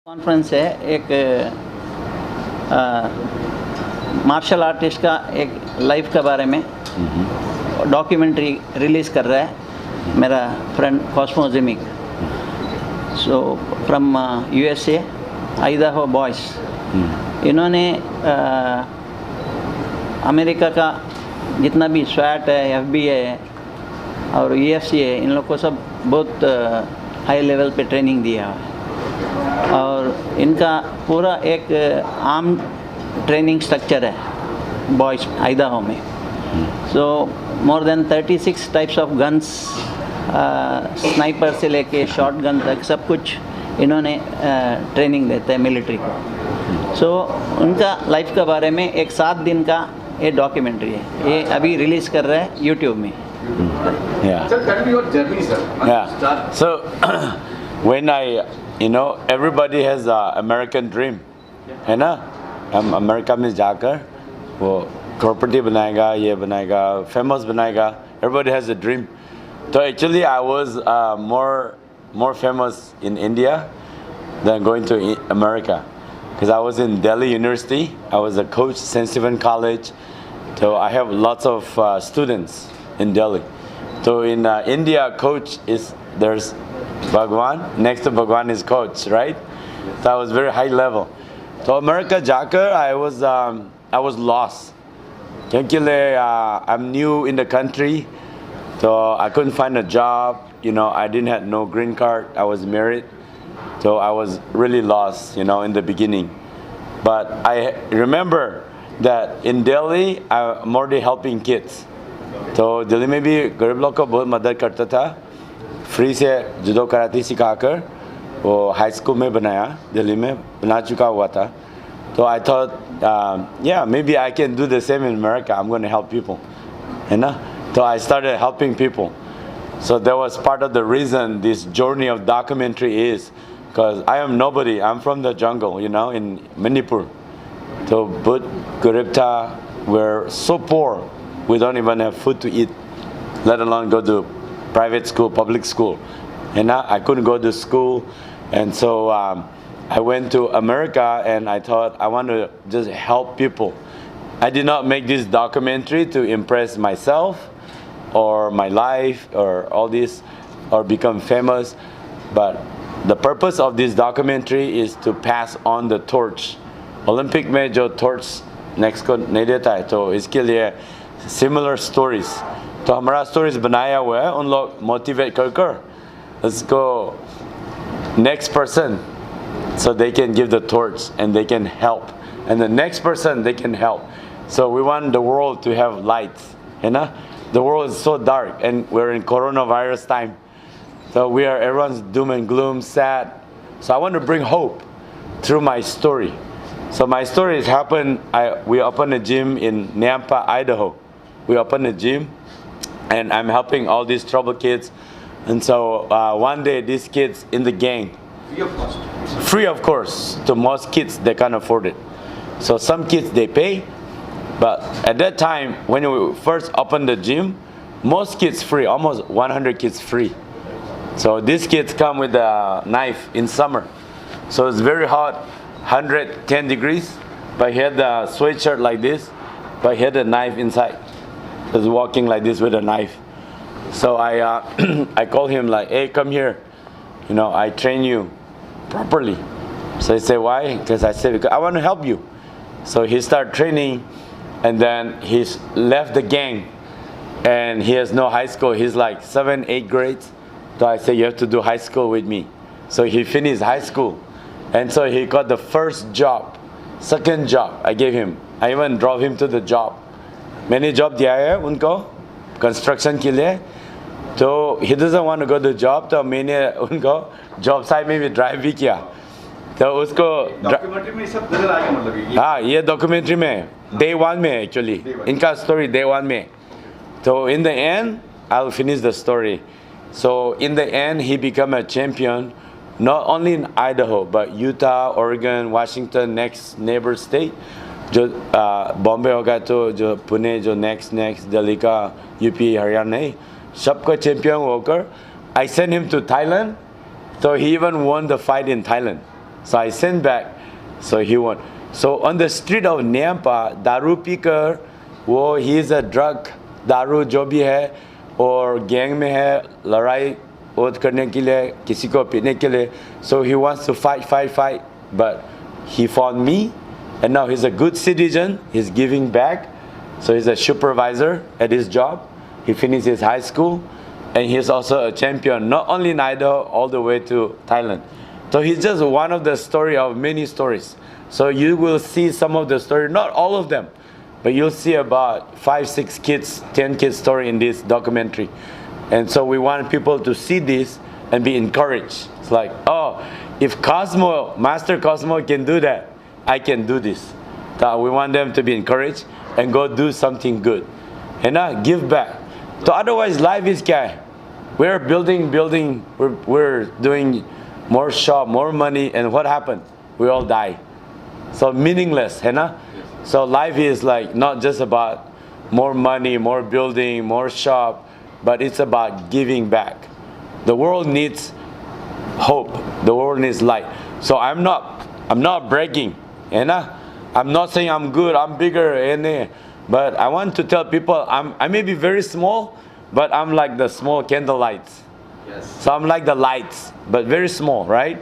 Conference है एक martial artist का एक लाइफ के बारे में डॉक्यूमेंट्री रिलीज़ कर रहा है मेरा फ्रेंड कॉस्मोजिमिक so from USA Idaho boys इन्होंने अमेरिका का जितना भी स्वैट है एफबीआई है और यूएफसी है इन लोग को सब बहुत हाई लेवल पे ट्रेनिंग दिया है और इनका पूरा एक आर्म ट्रेनिंग स्ट्रक्चर है बॉयज़ आइडाहो में so more than 36 types of guns sniper से लेके शॉट गन तक सब कुछ इन्होंने ट्रेनिंग देते हैं मिलिट्री को सो उनका लाइफ के बारे में एक 7 दिन का ये डॉक्यूमेंट्री है ये अभी रिलीज़ कर रहा है यूट्यूब में Sir, tell me your journey, sir. So when everybody has an American dream, है ना? हम अमेरिका में जाकर वो प्रॉपर्टी बनाएगा, ये बनाएगा, famous बनाएगा. Everybody has a dream. So actually, I was more famous in India than going to America, because I was in Delhi University. I was a coach, St. Stephen College. So I have lots of students in Delhi. So in India, coach there's Bhagwan. Next to Bhagwan is coach, right? So I was very high level. So America जाकर I was lost. क्योंकि I'm new in the country, so I couldn't find a job. I didn't have no green card. I was married, so I was really lost. In the beginning. But I remember that in Delhi, I'm already helping kids. तो दिल्ली में भी गरीब लोग को बहुत मदद करता था फ्री से जुडो कराटे सिखाकर वो हाई स्कूल में बनाया दिल्ली में बना चुका हुआ था तो I thought maybe I can do the same in America. I'm going to help people है ना so I started helping people so that was part of the reason this journey of documentary is because I am nobody. I'm from the jungle in Manipur so but Garipta we're so poor. We don't even have food to eat, let alone go to private school, public school. And I couldn't go to school. And so I went to America and I thought I want to just help people. I did not make this documentary to impress myself or my life or all this or become famous. But the purpose of this documentary is to pass on the torch. Olympic में जो torch next को नहीं देता है तो इसके लिए similar stories. तो हमारा stories बनाया हुआ है उन लोग motivate कर let's go next person so they can give the torch and they can help and the next person they can help so we want the world to have lights the world is so dark and we're in coronavirus time so everyone's doom and gloom sad so I want to bring hope through my story so my story has happened we opened a gym in Nampa, Idaho. We opened a gym and I'm helping all these trouble kids and so one day these kids in the gang free of course to most kids they can't afford it so some kids they pay but at that time when we first opened the gym most kids free almost 100 kids free so these kids come with a knife in summer so it's very hot 110 degrees but he had the sweatshirt like this but he had a knife inside. Was walking like this with a knife. So I called him like, hey, come here. I train you properly. So he said, why? Because I said, because I want to help you. So he started training and then he's left the gang and he has no high school. He's like 7, 8 grades. So I said, you have to do high school with me. So he finished high school. And so he got the first job, second job I gave him. I even drove him to the job. मैंने job दिया है उनको construction के लिए तो he doesn't want to go to job तो मैंने उनको जॉब साइट में भी ड्राइव भी किया तो उसको डॉक्यूमेंट्री में सब नजर आएगा मतलब हाँ ये डॉक्यूमेंट्री में day 1 में एक्चुअली इनका स्टोरी day 1 में तो in the end I'll finish the story so in the end he became a champion not only in Idaho but Utah, Oregon, Washington, next neighbor state जो बॉम्बे होगा तो जो पुणे जो नेक्स्ट दिल्ली का यूपी हरियाणा सबका चैंपियन होकर I sent him to Thailand So he even won the fight in Thailand. So I sent back. So he won. So on the street of Nyampa, दारू पीकर वो he is a drug, दारू जो भी है और gang में है, लड़ाई वोट करने के लिए, किसी को पीने के लिए. So he wants to fight, but he found me, and now he's a good citizen. He's giving back. So he's a supervisor at his job. He finished his high school, and he's also a champion, not only in Idaho, all the way to Thailand. So he's just one of the story of many stories. So you will see some of the story, not all of them, but you'll see about 5, 6 kids, 10 kids story in this documentary. And so we want people to see this and be encouraged. It's like, oh, if Cosmo, Master Cosmo can do that, I can do this. So we want them to be encouraged and go do something good. And give back. So otherwise life is kya hai? We're building, we're doing more shop, more money, and what happened? We all die. So meaningless, है ना? So life is like not just about more money, more building, more shop, but it's about giving back. The world needs hope. The world needs light. So I'm not bragging, है ना? I'm not saying I'm good, I'm bigger, but I want to tell people I may be very small, but I'm like the small candle lights. Yes. So I'm like the lights, but very small, right?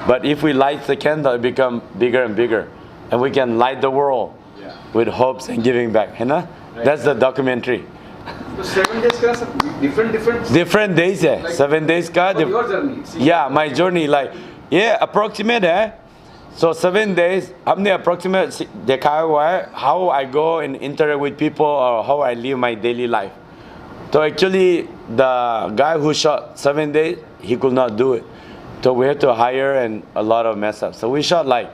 But if we light the candle, it become bigger and bigger, and we can light the world with hopes and giving back. है ना? That's the documentary. So 7 days का सब different days है. Like, 7 days का. for your journey. Yeah, my journey like approximate है. So 7 days हमने approximate देखा हुआ है how I go and interact with people or how I live my daily life. So actually the guy who shot 7 days, he could not do it. So we had to hire and a lot of mess up. So we shot like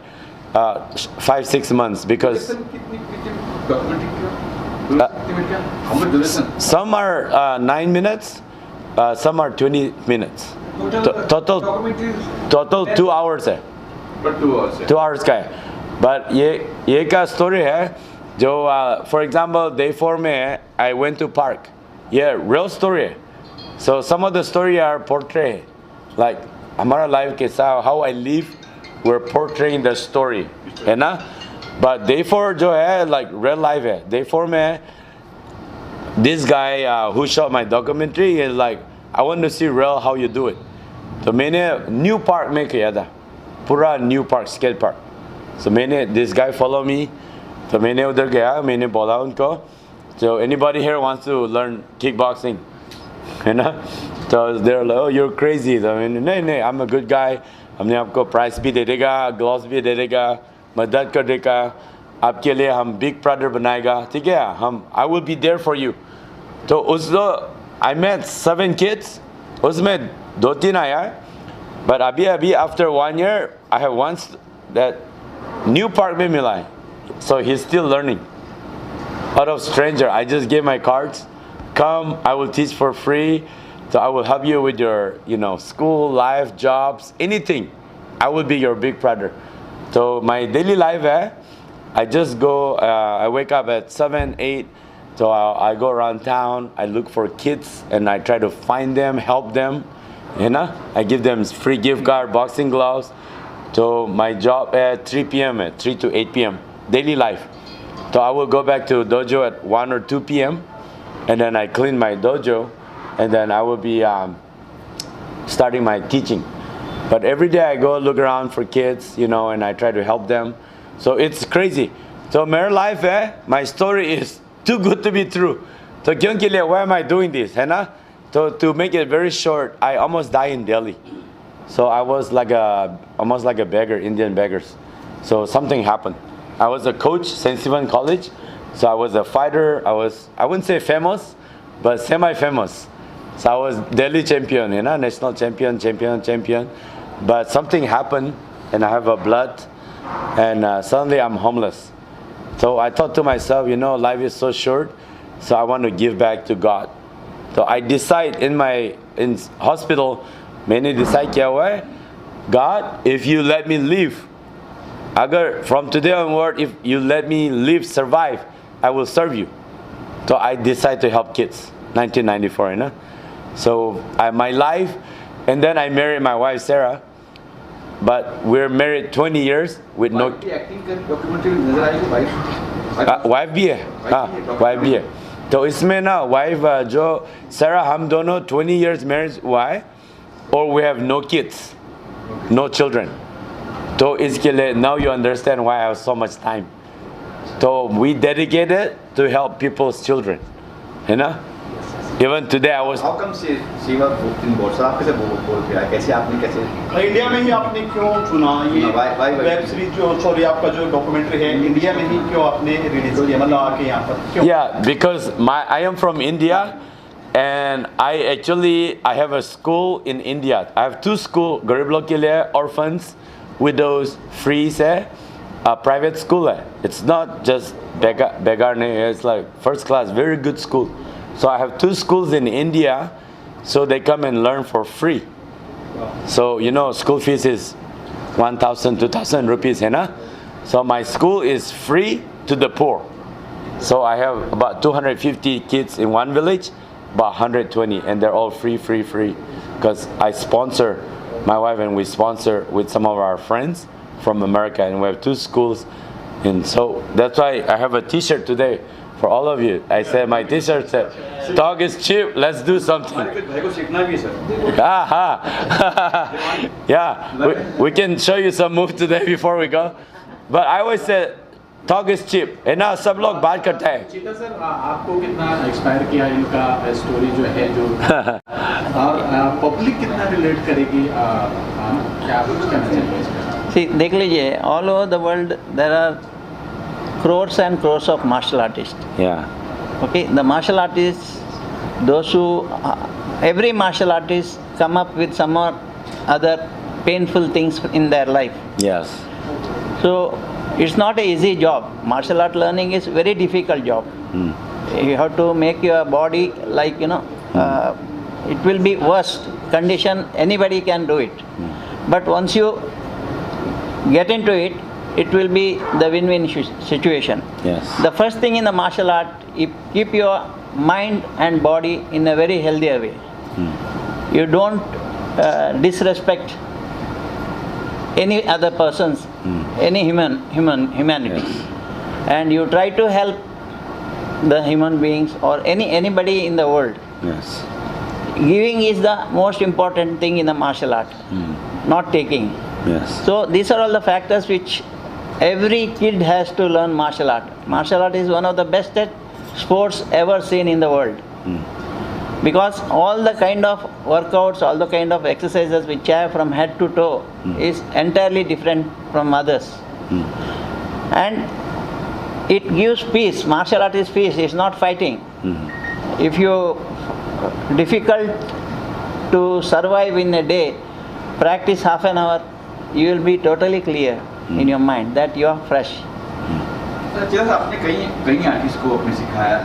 5-6 months because How much duration? some are 9 minutes, some are 20 minutes. Total 2 hours है. But 2 hours. 2 hours का है. But ये का story है जो for example day 4 में I went to park. Yeah, real story है. So some of the story are portray, like हमारा life कैसा, how I live, we're portraying the story, है ना? But day 4 जो है like real life है. Day 4 में this guy who shot my documentary is like, I want to see real how you do it. तो मैंने new park में किया था, पूरा new park, skate park. So this guy follow me, तो मैंने उधर गया, मैंने बोला उनको, so anybody here wants to learn kickboxing, है ना? So they're like, oh you're crazy. So I mean, नहीं, I'm a good guy. हमने आपको prize भी दे देगा, gloves भी दे देगा, मदद कर देगा, आपके लिए हम big brother बनाएगा, ठीक है? I will be there for you. तो उसको I met 7 kids, उसमें 2-3 आया, but अभी after 1 year I have one that new park में मिला है, so he's still learning. Out of stranger, I just gave my cards. Come, I will teach for free. So I will help you with your, school, life, jobs, anything. I will be your big brother. So my daily life, I just go. I wake up at 7, 8. So I go around town. I look for kids and I try to find them, help them. I give them free gift card, boxing gloves. So my job at 3 p.m. 3 to 8 p.m. daily life. So I will go back to dojo at 1 or 2 p.m. and then I clean my dojo, and then I will be starting my teaching. But every day I go look around for kids, and I try to help them. So it's crazy. So my life, my story is too good to be true. So why am I doing this? So to make it very short, I almost died in Delhi. So I was almost like a beggar, Indian beggars. So something happened. I was a coach, St. Stephen College. So I was a fighter. I wouldn't say famous, but semi-famous. So I was Delhi champion, national champion. But something happened, and I have a blood, and suddenly I'm homeless. So I thought to myself, life is so short, so I want to give back to God. So I decide in hospital, मैंने decide किया हुआ है, God, if you let me live, agar from today onward, if you let me live, survive, I will serve you. So I decide to help kids, 1994, So my life, and then I married my wife Sarah. but we're married 20 years with no. Acting कर documentary में नजर आएगी wife wife भी है, हाँ wife भी है. तो इसमें ना वाइफ जो सारा हम दोनों 20 years married हुआ है और we have no kids, no children. तो इसके लिए now you understand why I have so much time. So we dedicated to help people's children, है ना? Even today I was. How come she was booked in board? आप कैसे बोल फिर कैसे आपने कैसे इंडिया में ही आपने क्यों चुना ये why वेब सीरीज जो सॉरी आपका जो डॉक्यूमेंट्री है इंडिया में ही क्यों आपने रिलीज किया मतलब आके यहाँ पर क्यों? Yeah, because I am from India, and I have a school in India. I have 2 schools, गरीब लोग के लिए, orphans, widows, free है, private school है. It's not just beggar नहीं, it's like first class, very good school. So I have 2 schools in India, so they come and learn for free. So you know, school fees is 1,000, 2,000 rupees, है ना? So my school is free to the poor. So I have about 250 kids in one village, about 120, and they're all free. Because I sponsor, my wife and we sponsor with some of our friends from America, and we have 2 schools. And so that's why I have a T-shirt today for all of you. I said my T-shirt said, "Dog is cheap. Let's do something." भाई को सीखना भी है sir. Yeah, we can show you some moves today before we go. But I always said, talk is cheap. है ना, सब लोग बात करते हैं. चीता सर आपको कितना इंस्पायर किया इनका स्टोरी जो है जो और पब्लिक कितना रिलेट करेगी क्या कुछ कहना चाहिए? See, देख लीजिए, all over the world there are crores and crores of martial artists. Yeah. Okay, the martial artists, those who, every martial artist come up with some or other painful things in their life. Yes. So it's not an easy job. Martial art learning is very difficult job. You have to make your body like, you know, it will be worst condition, anybody can do it. But once you get into it, it will be the win-win situation. Yes. The first thing in the martial art, you keep your mind and body in a very healthier way. You don't disrespect any other persons, any humanity, and you try to help the human beings or anybody in the world. Yes. Giving is the most important thing in the martial art, not taking. Yes. So these are all the factors which every kid has to learn martial art. Martial art is one of the best sports ever seen in the world. Because all the kind of workouts, all the kind of exercises which I have from head to toe is entirely different from others. And it gives peace. Martial art is peace, it's not fighting. If you difficult to survive in a day, practice half an hour, you will be totally clear in your mind that you are fresh. Sir आपने कई artist को अपने सिखाया है.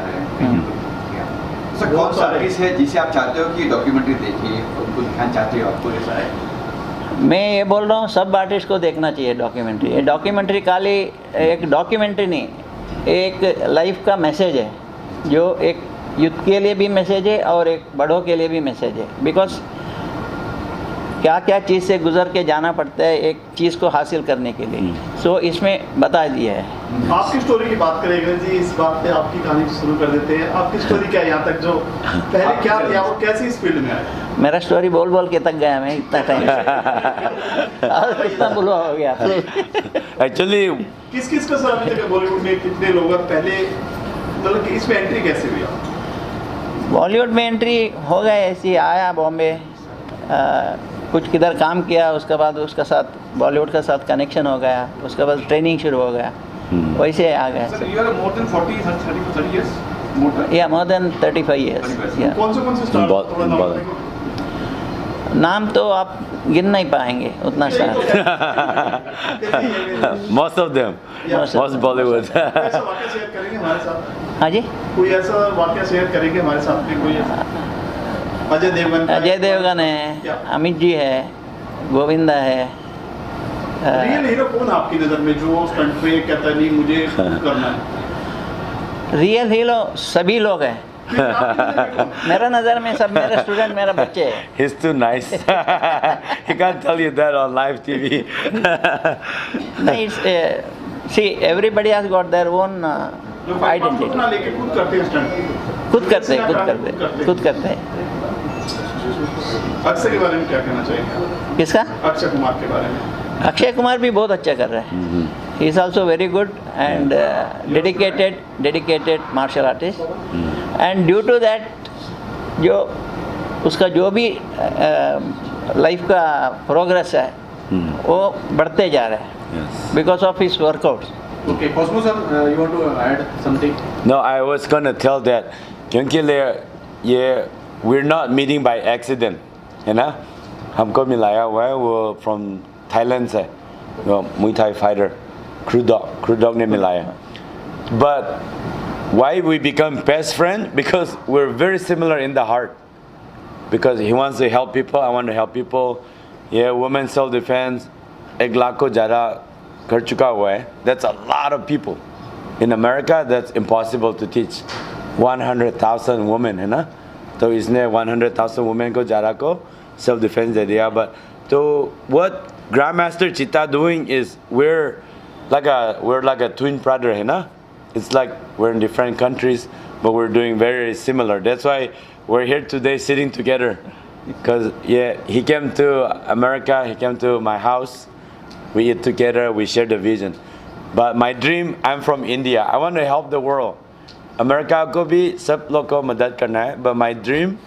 Sir कौन सा artist है जिसे आप चाहते हो कि डॉक्यूमेंट्री देखिए, उनको दिखाना चाहते हो, आपको ऐसा है? मैं ये बोल रहा हूँ सब आर्टिस्ट को देखना चाहिए डॉक्यूमेंट्री. ये डॉक्यूमेंट्री खाली एक डॉक्यूमेंट्री नहीं, एक लाइफ का मैसेज है, जो एक यूथ के लिए भी मैसेज है और एक बड़ों के लिए भी मैसेज है. बिकॉज क्या क्या चीज़ से गुजर के जाना पड़ता है एक चीज़ को हासिल करने के लिए. सो इसमें बता दिया है. आपकी स्टोरी की बात करेंगे जी, इस बात पे आपकी कहानी शुरू कर देते हैं. आपकी स्टोरी क्या है यहाँ तक, जो पहले क्या थी, आप कैसे इस फील्ड में आए? मेरा स्टोरी बोल बोल के तक गया मैं इतना टाइम और कितना बुलवा हो गया. Actually, किस किस का सर अभी तक बॉलीवुड में कितने लोग हैं, पहले मतलब कि इसमें एंट्री कैसे हुई आप? बॉलीवुड में एंट्री हो गए ऐसी, आया बॉम्बे, कुछ किधर काम किया, उसके बाद उसका साथ बॉलीवुड का साथ कनेक्शन हो गया, उसके बाद ट्रेनिंग शुरू हो गया, वैसे आ गया. Sir, you are more than 30 years? More than? Yeah, more than 35 years. Yeah. कौन से स्टार थोड़ा नाम बताइए. नाम तो आप गिन नहीं पाएंगे उतना star. most of them, most Bollywood. ऐसा वाकया शेयर करेंगे हमारे साथ? हाँ जी. कोई ऐसा वाकया शेयर करेंगे हमारे साथ में? कोई अजय देवगन है, अमित जी है, गोविंदा है. रियल हीरो कौन आपकी नज़र में जो स्टंट पे कहता नहीं मुझे करना है? रियल हीरो सभी लोग हैं, मेरा नज़र में सब मेरे स्टूडेंट मेरा बच्चे हैं. He's too nice. He can't tell you that on live TV. नहीं, see, everybody has got their own identity. अपना लेके खुद करते हैं स्टंट. खुद करते हैं. अक्षय के बारे में क्या कहना चाहिए? किसका? अक्षय कुमार के बारे में. अक्षय कुमार भी बहुत अच्छा कर रहा है. He is also very good and dedicated martial artist. And due to that, जो उसका जो भी लाइफ का प्रोग्रेस है वो बढ़ते जा रहा है. Yes. Because of his workouts. Okay, Cosmo sir, you want to add something? No, I was gonna tell that क्योंकि we're not meeting by accident, है ना? हमको मिलाया हुआ है वो from Thailand से, वो Muay Thai fighter, Crew Dog ने मिलाया. But why we become best friends? Because we're very similar in the heart. Because he wants to help people, I want to help people. Yeah, women self defense, 1 lakh को ज़्यादा कर चुका हुआ है. That's a lot of people. In America, that's impossible to teach. 100,000 women, है ना? तो इसने 100,000 women को ज़्यादा को self defense दे दिया. But so what Grandmaster Chitta doing is we're like a twin brother, है ना? It's like we're in different countries, but we're doing very similar. That's why we're here today sitting together. Because he came to America, he came to my house. We eat together, we share the vision. But my dream, I'm from India. I want to help the world. America को भी सब लोग को मदद करना है. But my dream,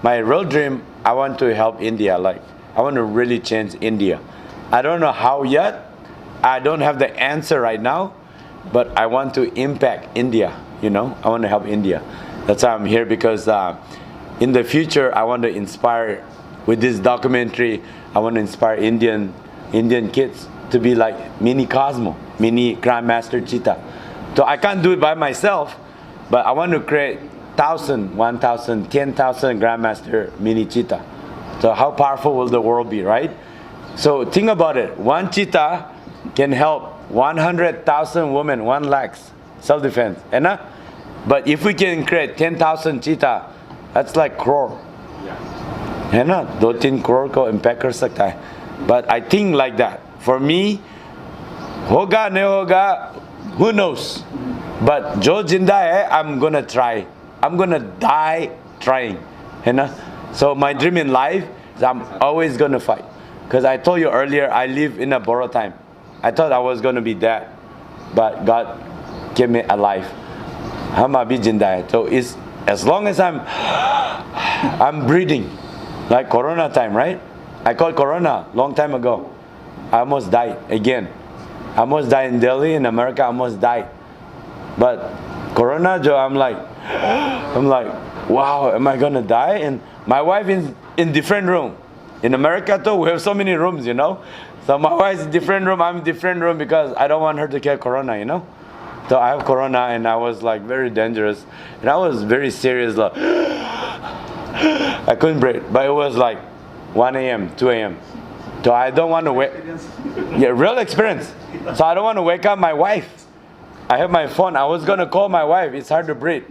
my real dream, I want to help India. Like I want to really change India. I don't know how yet. I don't have the answer right now. But I want to impact India. You know, I want to help India. That's why I'm here because in the future I want to inspire with this documentary. I want to inspire Indian kids to be like mini Cosmo, mini Grandmaster Chitta. So I can't do it by myself, but I want to create 1,000, 1,000, 10,000 Grandmaster mini Chitta. So how powerful will the world be, right? So think about it. One Chitta can help 100,000 women, 1 lakh self-defense. But if we can create 10,000 Chitta, that's like crore. है ना? 2-3 crore को impact कर सकता है. But I think like that. For me, होगा नहीं होगा, who knows? But जो जिंदा है, I'm gonna try. I'm gonna die trying. है ना? So my dream in life is I'm always gonna fight. Because I told you earlier, I live in a borrowed time. I thought I was gonna be dead, but God kept me alive. हम अभी जिंदा है. So it's as long as I'm breathing, like Corona time, right? I caught Corona long time ago. I almost died again. I almost died in Delhi, in America. I almost died. But Corona, I'm like, wow, am I gonna die? And my wife is in different room. In America too, we have so many rooms, you know. So my wife's in different room, I'm in different room because I don't want her to get Corona, you know. So I have Corona and I was like very dangerous. And I was very serious, like, I couldn't breathe. But it was like 1 a.m., 2 a.m. So I don't want to wake, real experience. So I don't want to wake up my wife. I have my phone, I was gonna call my wife, it's hard to breathe.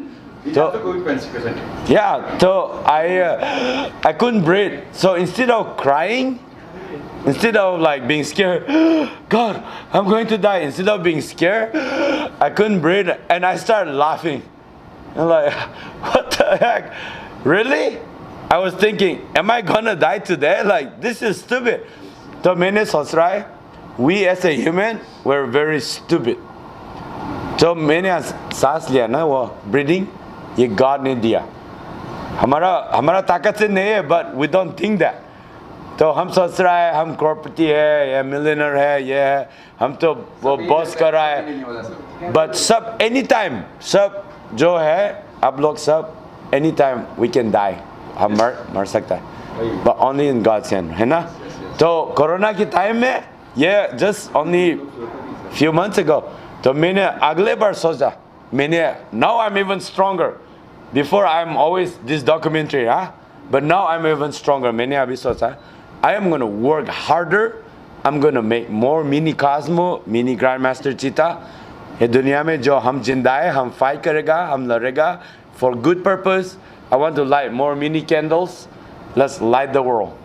So, yeah, so I couldn't breathe. So instead of crying, instead of like being scared, God, I'm going to die. Instead of being scared, I couldn't breathe and I started laughing. I'm like, what the heck? Really? I was thinking, am I gonna die today? Like, this is stupid. So मैंने सोच रहा है, we as a human, we're very stupid. So मैंने सांस लिया ना वो breathing, ये God ने दिया. हमारा ताकत से नहीं है, but we don't think that. तो हम सोच रहा है हम करोड़पति है या मिलियनर है ये है हम तो वो बॉस कर रहा है but सब anytime सब जो है आप लोग सब anytime we can die हम मर सकता है but only in God's hand है ना तो कोरोना की टाइम में ये just only few months ago तो मैंने अगले बार सोचा मैंने now I'm even stronger before I'm always this documentary but now I'm even stronger मैंने अभी सोचा I am going to work harder. I'm going to make more mini Cosmo, mini Grandmaster Chitta. ये दुनिया में जो हम जिंदा है, हम fight करेगा, हम लड़ेगा for good purpose. I want to light more mini candles. Let's light the world.